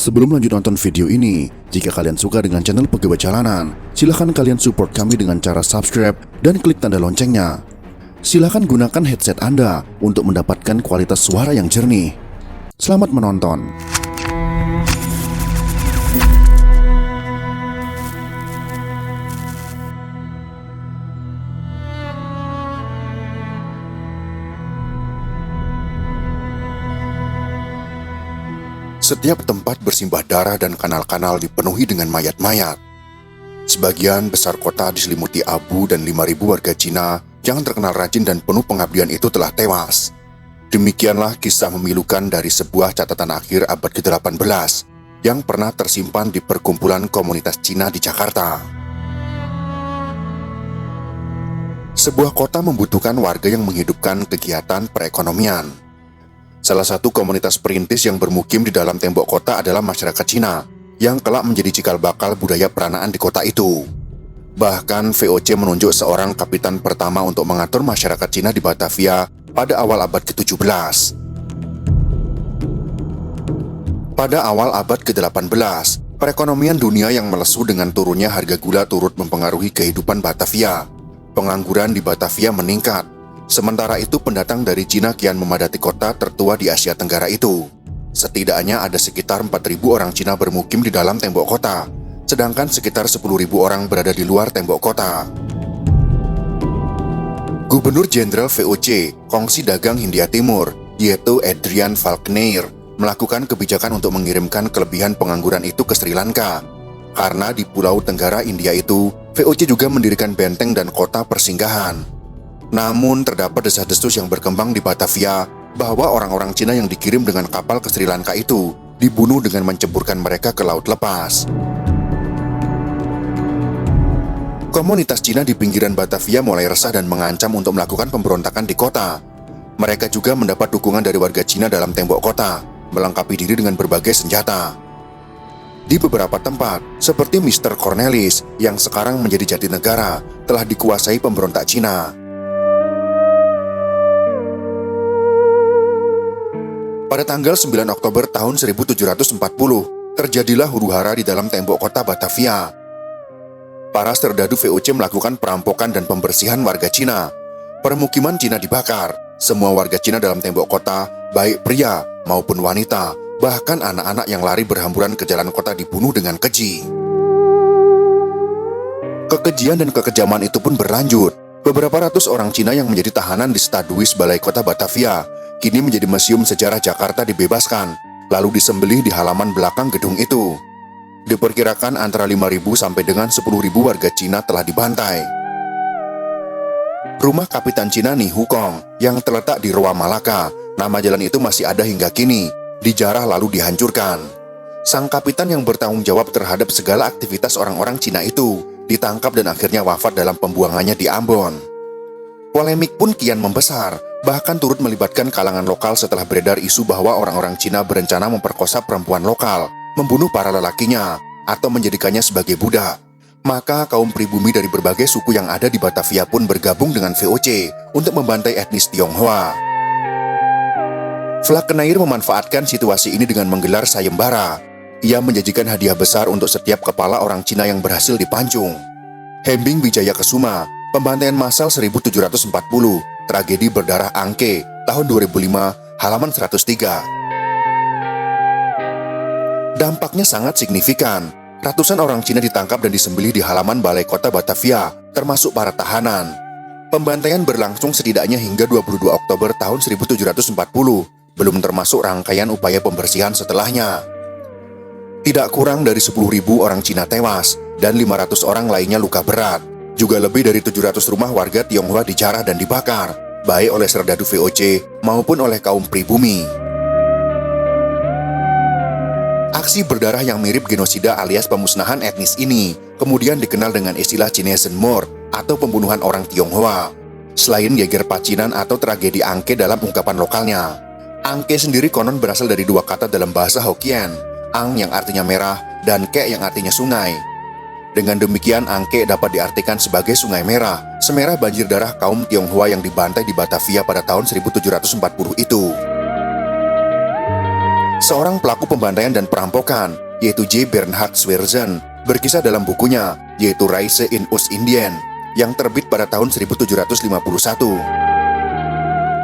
Sebelum lanjut nonton video ini, jika kalian suka dengan channel Pegawai Jalanan, silahkan kalian support kami dengan cara subscribe dan klik tanda loncengnya. Silahkan gunakan headset Anda untuk mendapatkan kualitas suara yang jernih. Selamat menonton. Setiap tempat bersimbah darah dan kanal-kanal dipenuhi dengan mayat-mayat. Sebagian besar kota diselimuti abu dan 5.000 warga Cina yang terkenal rajin dan penuh pengabdian itu telah tewas. Demikianlah kisah memilukan dari sebuah catatan akhir abad ke-18 yang pernah tersimpan di perkumpulan komunitas Cina di Jakarta. Sebuah kota membutuhkan warga yang menghidupkan kegiatan perekonomian. Salah satu komunitas perintis yang bermukim di dalam tembok kota adalah masyarakat Cina, yang kelak menjadi cikal bakal budaya peranaan di kota itu. Bahkan VOC menunjuk seorang kapitan pertama untuk mengatur masyarakat Cina di Batavia pada awal abad ke-17. Pada awal abad ke-18, perekonomian dunia yang melesu dengan turunnya harga gula turut mempengaruhi kehidupan Batavia. Pengangguran di Batavia meningkat. Sementara itu pendatang dari Cina kian memadati kota tertua di Asia Tenggara itu. Setidaknya ada sekitar 4.000 orang Cina bermukim di dalam tembok kota, sedangkan sekitar 10.000 orang berada di luar tembok kota. Gubernur Jenderal VOC, Kongsi Dagang Hindia Timur, yaitu Adrian Falkner, melakukan kebijakan untuk mengirimkan kelebihan pengangguran itu ke Sri Lanka. Karena di Pulau Tenggara India itu, VOC juga mendirikan benteng dan kota persinggahan. Namun terdapat desas-desus yang berkembang di Batavia bahwa orang-orang Cina yang dikirim dengan kapal ke Sri Lanka itu dibunuh dengan menceburkan mereka ke laut lepas. Komunitas Cina di pinggiran Batavia mulai resah dan mengancam untuk melakukan pemberontakan di kota. Mereka juga mendapat dukungan dari warga Cina dalam tembok kota, melengkapi diri dengan berbagai senjata. Di beberapa tempat, seperti Mr. Cornelis yang sekarang menjadi Jatinegara, telah dikuasai pemberontak Cina. Pada tanggal 9 Oktober tahun 1740, terjadilah huru-hara di dalam tembok kota Batavia. Para serdadu VOC melakukan perampokan dan pembersihan warga Cina. Permukiman Cina dibakar. Semua warga Cina dalam tembok kota, baik pria maupun wanita, bahkan anak-anak yang lari berhamburan ke jalan kota dibunuh dengan keji. Kekejian dan kekejaman itu pun berlanjut. Beberapa ratus orang Cina yang menjadi tahanan di Staduis Balai Kota Batavia kini menjadi museum sejarah Jakarta dibebaskan, lalu disembelih di halaman belakang gedung itu. Diperkirakan antara 5.000 sampai dengan 10.000 warga Cina telah dibantai. Rumah Kapitan Cina Ni Hukong yang terletak di Roa Malaka, nama jalan itu masih ada hingga kini, dijarah lalu dihancurkan. Sang kapitan yang bertanggung jawab terhadap segala aktivitas orang-orang Cina itu ditangkap dan akhirnya wafat dalam pembuangannya di Ambon. Polemik pun kian membesar, bahkan turut melibatkan kalangan lokal setelah beredar isu bahwa orang-orang Cina berencana memperkosa perempuan lokal, membunuh para lelakinya, atau menjadikannya sebagai budak. Maka kaum pribumi dari berbagai suku yang ada di Batavia pun bergabung dengan VOC untuk membantai etnis Tionghoa. Falkner memanfaatkan situasi ini dengan menggelar sayembara. Ia menjanjikan hadiah besar untuk setiap kepala orang Cina yang berhasil dipancung. Hembing Wijaya Kesuma, pembantaian massal 1740, tragedi berdarah Angke, tahun 2005, halaman 103. Dampaknya sangat signifikan. Ratusan orang Cina ditangkap dan disembelih di halaman Balai Kota Batavia, termasuk para tahanan. Pembantaian berlangsung setidaknya hingga 22 Oktober tahun 1740, belum termasuk rangkaian upaya pembersihan setelahnya. Tidak kurang dari 10.000 orang Cina tewas, dan 500 orang lainnya luka berat. Juga lebih dari 700 rumah warga Tionghoa dijarah dan dibakar, baik oleh serdadu VOC maupun oleh kaum pribumi. Aksi berdarah yang mirip genosida alias pemusnahan etnis ini kemudian dikenal dengan istilah Chinesen-Moord atau pembunuhan orang Tionghoa. Selain geger pacinan atau tragedi Angke dalam ungkapan lokalnya, Angke sendiri konon berasal dari dua kata dalam bahasa Hokkien, Ang yang artinya merah dan Ke yang artinya sungai. Dengan demikian, Angke dapat diartikan sebagai Sungai Merah, semerah banjir darah kaum Tionghoa yang dibantai di Batavia pada tahun 1740 itu. Seorang pelaku pembantaian dan perampokan, yaitu J. Bernhard Swerzen, berkisah dalam bukunya, yaitu Reise in Ostindien, yang terbit pada tahun 1751.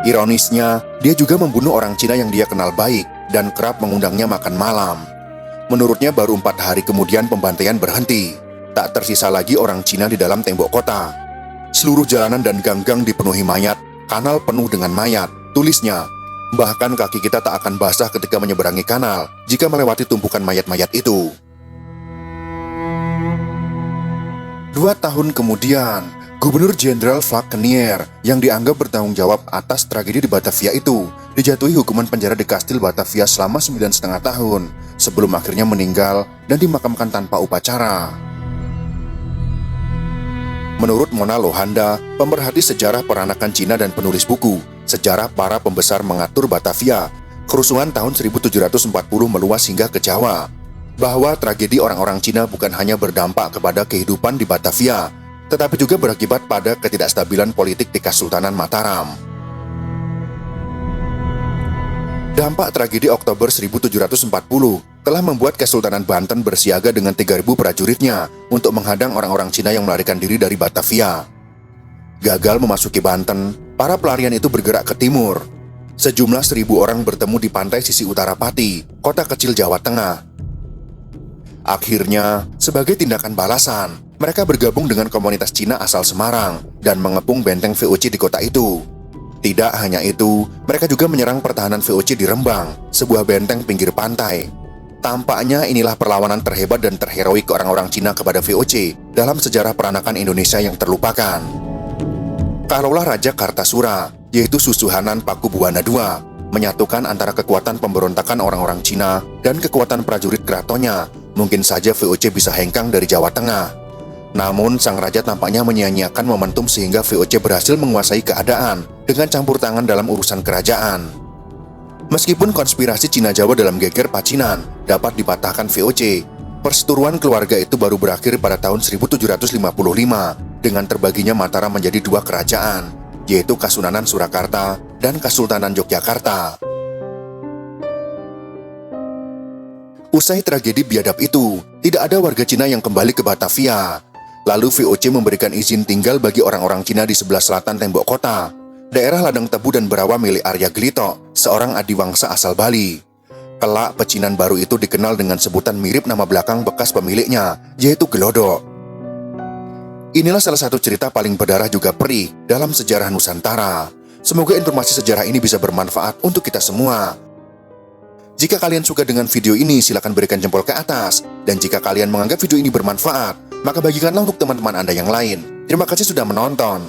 Ironisnya, dia juga membunuh orang Cina yang dia kenal baik dan kerap mengundangnya makan malam. Menurutnya baru 4 hari kemudian pembantaian berhenti. Tak tersisa lagi orang Cina di dalam tembok kota. Seluruh jalanan dan gang-gang dipenuhi mayat, kanal penuh dengan mayat. Tulisnya, bahkan kaki kita tak akan basah ketika menyeberangi kanal jika melewati tumpukan mayat-mayat itu. 2 tahun kemudian, Gubernur Jenderal Falkenier yang dianggap bertanggung jawab atas tragedi di Batavia itu dijatuhi hukuman penjara di Kastil Batavia selama 9,5 tahun sebelum akhirnya meninggal dan dimakamkan tanpa upacara. Menurut Mona Lohanda, pemerhati sejarah peranakan Cina dan penulis buku Sejarah Para Pembesar Mengatur Batavia, kerusuhan tahun 1740 meluas hingga ke Jawa, bahwa tragedi orang-orang Cina bukan hanya berdampak kepada kehidupan di Batavia, tetapi juga berakibat pada ketidakstabilan politik di Kesultanan Mataram. Dampak tragedi Oktober 1740 telah membuat Kesultanan Banten bersiaga dengan 3.000 prajuritnya untuk menghadang orang-orang Cina yang melarikan diri dari Batavia. Gagal memasuki Banten, para pelarian itu bergerak ke timur. Sejumlah 1.000 orang bertemu di pantai sisi utara Pati, kota kecil Jawa Tengah. Akhirnya, sebagai tindakan balasan, mereka bergabung dengan komunitas Cina asal Semarang dan mengepung benteng VOC di kota itu. Tidak hanya itu, mereka juga menyerang pertahanan VOC di Rembang, sebuah benteng pinggir pantai. Tampaknya inilah perlawanan terhebat dan terheroik orang-orang Cina kepada VOC dalam sejarah peranakan Indonesia yang terlupakan. Kalaulah Raja Kartasura, yaitu Susuhanan Pakubuwana II, menyatukan antara kekuatan pemberontakan orang-orang Cina dan kekuatan prajurit keratonnya, mungkin saja VOC bisa hengkang dari Jawa Tengah. Namun, sang raja tampaknya menyia-nyiakan momentum sehingga VOC berhasil menguasai keadaan dengan campur tangan dalam urusan kerajaan. Meskipun konspirasi Cina Jawa dalam geger Pacinan dapat dipatahkan VOC, perseteruan keluarga itu baru berakhir pada tahun 1755 dengan terbaginya Mataram menjadi 2 kerajaan, yaitu Kasunanan Surakarta dan Kesultanan Yogyakarta. Usai tragedi biadab itu, tidak ada warga Cina yang kembali ke Batavia. Lalu VOC memberikan izin tinggal bagi orang-orang Cina di sebelah selatan tembok kota, daerah ladang tebu dan berawa milik Arya Gelito, seorang adiwangsa asal Bali. Kelak, pecinan baru itu dikenal dengan sebutan mirip nama belakang bekas pemiliknya, yaitu Gelodok. Inilah salah satu cerita paling berdarah juga perih dalam sejarah Nusantara. Semoga informasi sejarah ini bisa bermanfaat untuk kita semua. Jika kalian suka dengan video ini, silakan berikan jempol ke atas. Dan jika kalian menganggap video ini bermanfaat, maka bagikanlah untuk teman-teman Anda yang lain. Terima kasih sudah menonton.